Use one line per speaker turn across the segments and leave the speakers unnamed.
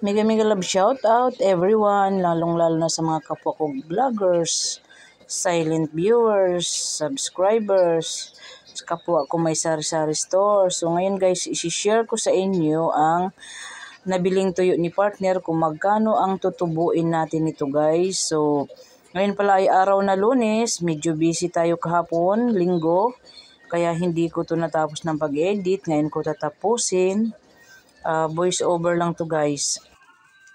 Mega mega love shout out everyone, lalong-lalo na sa mga kapwa ko vloggers, silent viewers, subscribers, sa kapwa ko may sari-sari store. So ngayon guys, i-share ko sa inyo ang nabiling tuyo ni partner kung magkano ang tutubuin natin ito guys. So ngayon pala ay araw na Lunes, medyo busy tayo kahapon, Linggo, kaya hindi ko to natapos ng pag-edit. Ngayon ko tatapusin. Voice over lang to guys.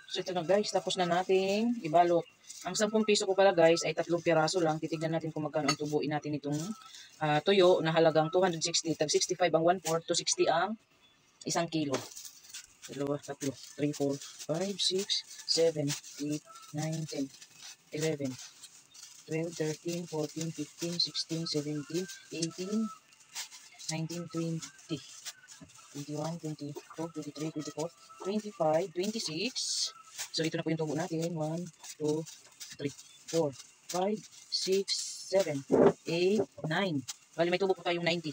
So ito na guys, tapos na nating ibalot. Ang 10 piso ko pala guys ay 3 piraso lang. Titignan natin kung magkano ang tubuin natin itong tuyo na halagang 260. Tag 65 ang 1/4, 260 ang 1 kilo. 2, 3, 3, 4, 5, 6, 7, 8, 9, 10, 11, 12, 13, 14, 15, 16, 17, 18, 19, 20, 21, 22, 23, 24, 25, 26. So ito na po yung tubo natin. 1, 2, 3, 4, 5, 6, 7, 8, 9. Bali may tubo po tayong 90.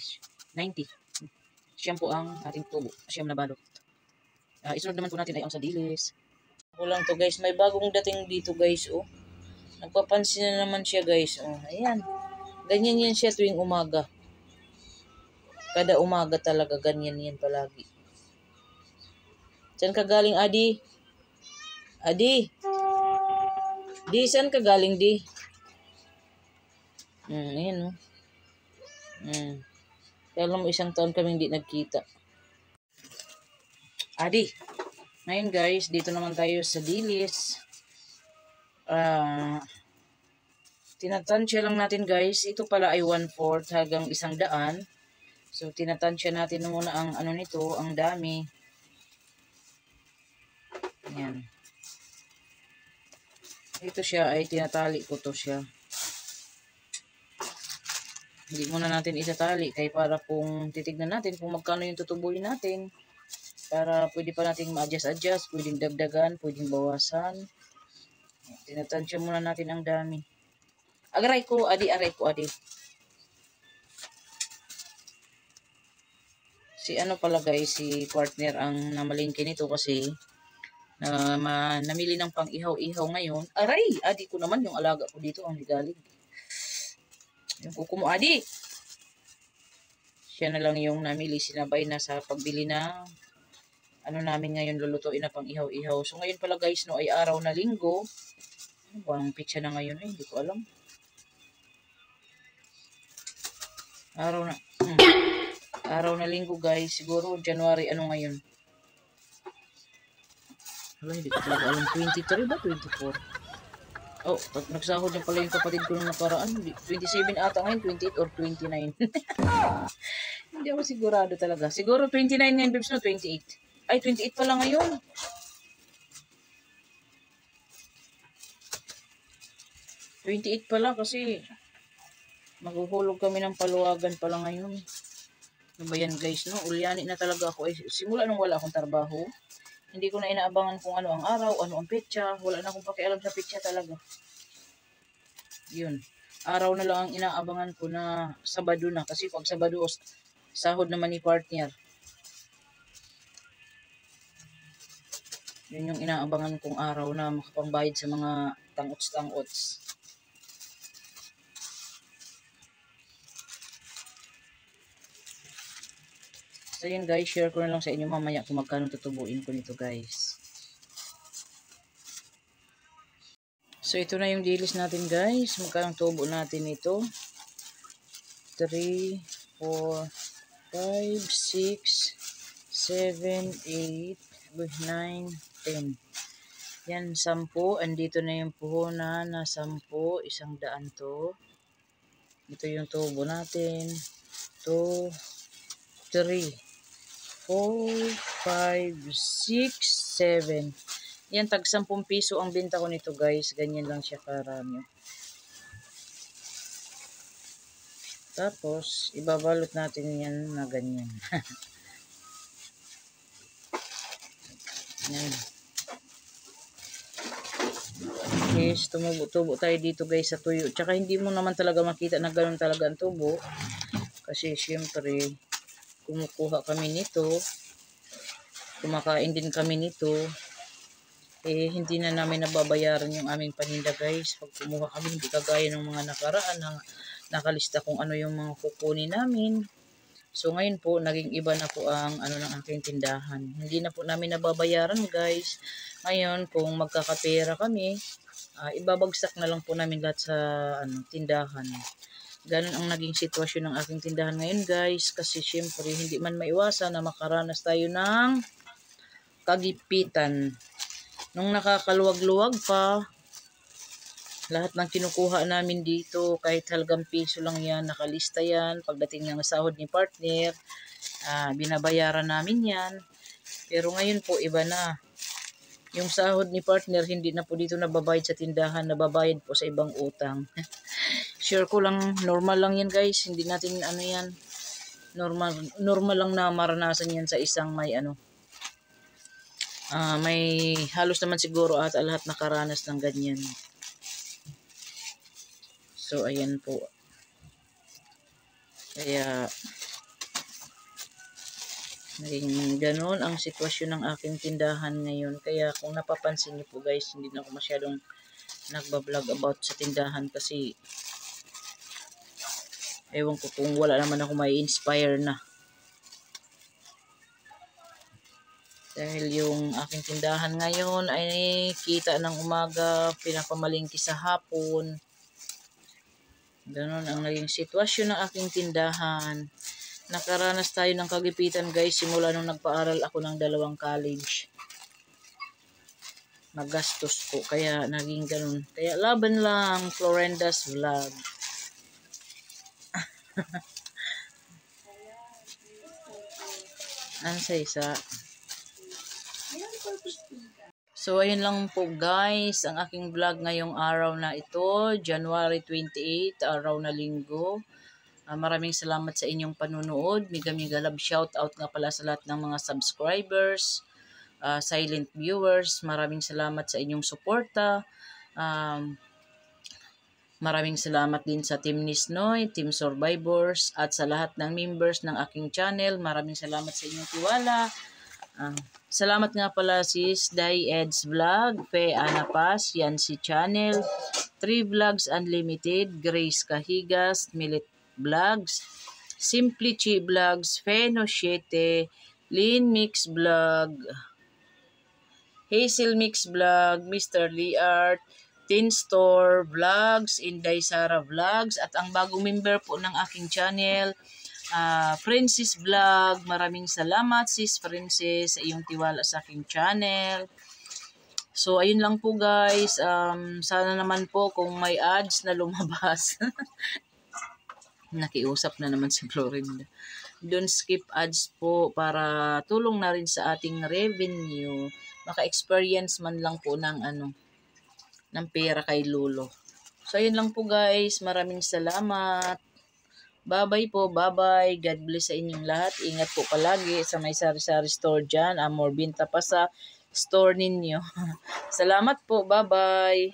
Siyam po ang ating tubo. Siyam na balot. Isunod naman po natin ay ang sadilis. Kulang to guys. May bagong dating dito guys. Oh. Nagpapansin na naman siya guys. Oh, ayan. Ganyan yan siya tuwing umaga. Kada umaga talaga ganyan yan palagi. Saan ka galing, Adi? Adi? Di, saan ka galing, Di? Ayan, oh. Kaya lang 1 taon kaming di nagkita. Adi. Ngayon guys, dito naman tayo sa dilis. Tinatansya lang natin guys. Ito pala ay 1/4 hanggang 100. So, tinatansya natin muna ang ano nito, ang dami. Ayan. Ito siya ay tinatali ko to siya. Hindi muna natin itatali kaya para kung titignan natin kung magkano yung tutubuin natin. Para pwede pa natin ma-adjust, pwedeng dagdagan, pwedeng bawasan. Tinatansya muna natin ang dami. Aray ko, Adi. Si ano pala guys, si partner ang namalingki nito kasi namili ng pang ihaw-ihaw ngayon. Aray, Adi ko naman yung alaga ko dito ang ligalig. Yung kuko mo, Adi. Siya na lang yung namili, sinabay na sa pagbili na ano namin ngayon lulutuin na pang ihaw-ihaw. So ngayon pala guys, no ay araw na Linggo. Ano ba ang pitsa na ngayon eh? Hindi ko alam. Araw na Linggo guys. Siguro January ano ngayon? Wala, hindi ko talaga alam. 23 ba? 24? Oh, nagsahod na pala yung kapatid ko nung nakaraan. 27 ata ngayon, 28 or 29. Hindi ako sigurado talaga. Siguro 29 ngayon, Bibs, no? 28. Ay, 28 pala ngayon. 28 pala kasi maghuhulog kami ng paluwagan pala ngayon. Ano ba yan guys, no? Ulyani na talaga ako. Simula nung wala akong trabaho, hindi ko na inaabangan kung ano ang araw, ano ang petsa. Wala na akong pakialam sa petsa talaga. Yun. Araw na lang ang inaabangan ko na Sabado na. Kasi pag Sabado, sahod naman ni partner. Yun yung inaabangan kong araw na makapangbayad sa mga tangots-tangots. So yun guys, share ko na lang sa inyo mamaya kung magkano tutubuin ko nito guys. So ito na yung dilis natin guys. Magkano tubo natin ito? 3, 4, 5, 6, 7, 8, 9, 10. Yan, 10. Andito na yung puhunan na 10. 100 to. Ito yung tubo natin. 2, 3, 4, 5, 6, 7. Yan, tag 10 piso ang benta ko nito guys. Ganyan lang siya karami. Tapos, ibabalot natin yan na ganyan. Yan. Yes, tumubo-tubo tayo dito guys sa tuyo. Tsaka hindi mo naman talaga makita na ganun talaga ang tubo. Kasi syempre, kumukuha kami nito. Kumakain din kami nito. hindi na namin nababayaran yung aming paninda guys. Pag kumuha kami, hindi kagaya ng mga nakaraan na nakalista kung ano yung mga kukunin namin. So ngayon po, naging iba na po ang ano ng aking tindahan. Hindi na po namin nababayaran guys. Ngayon, kung magkakapera kami, ibabagsak na lang po namin lahat sa tindahan. Ganun ang naging sitwasyon ng aking tindahan ngayon guys. Kasi syempre, hindi man maiwasan na makaranas tayo ng kagipitan. Nung nakakaluwag-luwag pa, lahat ng kinukuha namin dito, kahit halagang piso lang yan, nakalista yan. Pagdating ng sahod ni partner, binabayaran namin yan. Pero ngayon po, iba na. Yung sahod ni partner, hindi na po dito nababayad sa tindahan, nababayad po sa ibang utang. Sure ko lang, normal lang yan guys. Hindi natin yan. Normal lang na maranasan yan sa isang may may halos naman siguro at lahat nakaranas ng ganyan. So ayan po. Kaya naging ganoon ang sitwasyon ng aking tindahan ngayon. Kaya kung napapansin niyo po guys, hindi na ako masyadong nagbablog about sa tindahan kasi ewan ko kung wala naman ako may inspire na. Dahil yung aking tindahan ngayon ay kita ng umaga, pinapamalingki sa hapon. Ganon ang naging sitwasyon ng aking tindahan. Nakaranas tayo ng kagipitan guys simula nung nagpaaral ako ng 2 college. Magastos po kaya naging ganon. Kaya laban lang, Florenda's Vlog. Ano sa isa? So, ayun lang po guys, ang aking vlog ngayong araw na ito, January 28, araw na linggo. Maraming salamat sa inyong panunood. Mega love shout out nga pala sa lahat ng mga subscribers, silent viewers. Maraming salamat sa inyong suporta. Maraming salamat din sa Team Nisnoy, Team Survivors, at sa lahat ng members ng aking channel. Maraming salamat sa inyong tiwala. Salamat nga pala sis Day Ed's Vlog, Fe Ana Paz, Yancy Channel, 3 Vlogs Unlimited, Grace Cahigas, Milit Vlogs, Simply Chi Vlogs, Feno 7, Lynn Mix Vlog, Hazel Mix Vlog, Mr. Lee Art, Tin Store Vlogs, Inday Sara Vlogs, at ang bagong member po ng aking channel, Princess Vlog. Maraming salamat sis Princess sa iyong tiwala sa aking channel. So ayun lang po guys, sana naman po kung may ads na lumabas. Nakiusap na naman si Florinda. Don't skip ads po para tulong na rin sa ating revenue. Maka-experience man lang po ng ng pera kay Lolo. So ayun lang po guys, maraming salamat. Bye-bye po, bye-bye. God bless sa inyong lahat. Ingat po palagi sa may sari-sari store dyan. More binta pa sa store ninyo. Salamat po, bye-bye.